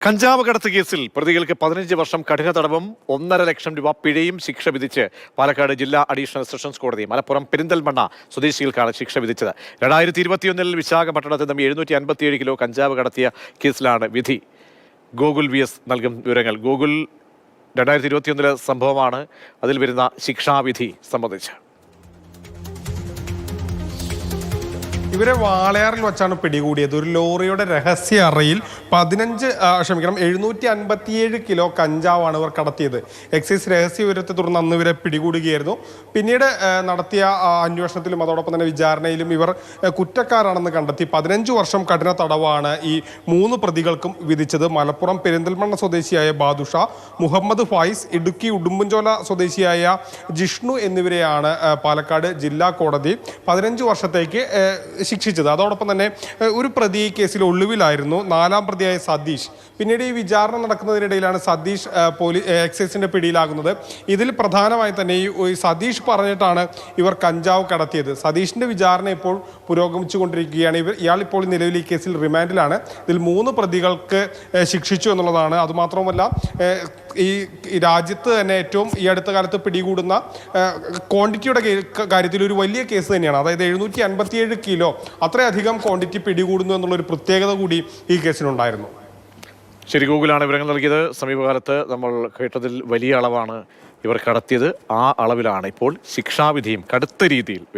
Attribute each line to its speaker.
Speaker 1: കഞ്ചാവ് കടത്ത് കേസിൽ പ്രതികൾക്ക് 15 വർഷം കഠിന തടവും 1.5 ലക്ഷം രൂപ പിഴയും ശിക്ഷ വിധിച്ച് പാലക്കാട് ജില്ലാ അഡീഷണൽ സെഷൻസ് കോടതി. മലപ്പുറം പെരിന്തൽമണ്ണ സ്വദേശികൾക്കാണ് ശിക്ഷ വിധിച്ചത്. 2021 വിശാഖപട്ടണത്തിൽ നിന്ന് 757 കിലോ കഞ്ചാവ് കടത്തിയ കേസിലാണ് വിധി. ഗോകുൽ VS നൽകും വിവരങ്ങൾ. ഗോകുൽ, 2021 സംഭവമാണ്, അതിൽ വരുന്ന ശിക്ഷാവിധി സംബന്ധിച്ച്.
Speaker 2: ഇവരെ വാളയാറിൽ വെച്ചാണ് പിടികൂടിയത്. ഒരു ലോറിയുടെ രഹസ്യ അറയിൽ 757 കിലോ കഞ്ചാവാണ് ഇവർ കടത്തിയത്. എക്സൈസ് രഹസ്യ വിവരത്തെ തുടർന്ന് അന്ന് ഇവരെ പിടികൂടുകയായിരുന്നു. പിന്നീട് നടത്തിയ അന്വേഷണത്തിലും അതോടൊപ്പം തന്നെ വിചാരണയിലും ഇവർ കുറ്റക്കാരാണെന്ന് കണ്ടെത്തി 15 വർഷം കഠിന തടവാണ് ഈ 3 പ്രതികൾക്കും വിധിച്ചത്. മലപ്പുറം പെരിന്തൽമണ്ണ സ്വദേശിയായ ബാദുഷ, മുഹമ്മദ് ഫായിസ്, ഇടുക്കി ഉടുമ്പൻചോല സ്വദേശിയായ ജിഷ്ണു എന്നിവരെയാണ് പാലക്കാട് ജില്ലാ കോടതി 15 വർഷത്തേക്ക് ശിക്ഷിച്ചത്. അതോടൊപ്പം തന്നെ ഒരു പ്രതി ഈ കേസിൽ ഒളിവിലായിരുന്നു, 4ാം പ്രതിയായ സതീഷ്. പിന്നീട് ഈ വിചാരണ നടക്കുന്നതിനിടയിലാണ് സതീഷ് എക്സൈസിന്റെ പിടിയിലാകുന്നത്. ഇതിൽ പ്രധാനമായി തന്നെ ഈ സതീഷ് പറഞ്ഞിട്ടാണ് ഇവർ കഞ്ചാവ് കടത്തിയത്. സതീഷിന്റെ വിചാരണ ഇപ്പോൾ പുരോഗമിച്ചുകൊണ്ടിരിക്കുകയാണ്. ഇയാൾ ഇപ്പോൾ നിലവിൽ ഈ കേസിൽ റിമാൻഡിലാണ്. ഇതിൽ 3 പ്രതികൾക്ക് ശിക്ഷിച്ചു എന്നുള്ളതാണ്. അതുമാത്രമല്ല, ഈ രാജ്യത്ത് തന്നെ ഏറ്റവും ഈ അടുത്ത കാലത്ത് പിടികൂടുന്ന ക്വാണ്ടിറ്റിയുടെ കാര്യത്തിൽ ഒരു വലിയ കേസ് തന്നെയാണ്. അതായത് 757 കിലോ, അത്രയധികം ക്വാണ്ടിറ്റി പിടികൂടുന്നു എന്നുള്ളൊരു പ്രത്യേകത കൂടി ഈ കേസിലുണ്ടായിരുന്നു.
Speaker 1: ശരി, ഗൂഗിളാണ് വിവരങ്ങൾ നൽകിയത്. സമീപകാലത്ത് നമ്മൾ കേട്ടതിൽ വലിയ അളവാണ് ഇവർ കടത്തിയത്. ആ അളവിലാണ് ഇപ്പോൾ ശിക്ഷാവിധിയും കടുത്ത രീതിയിൽ വരുന്നത്.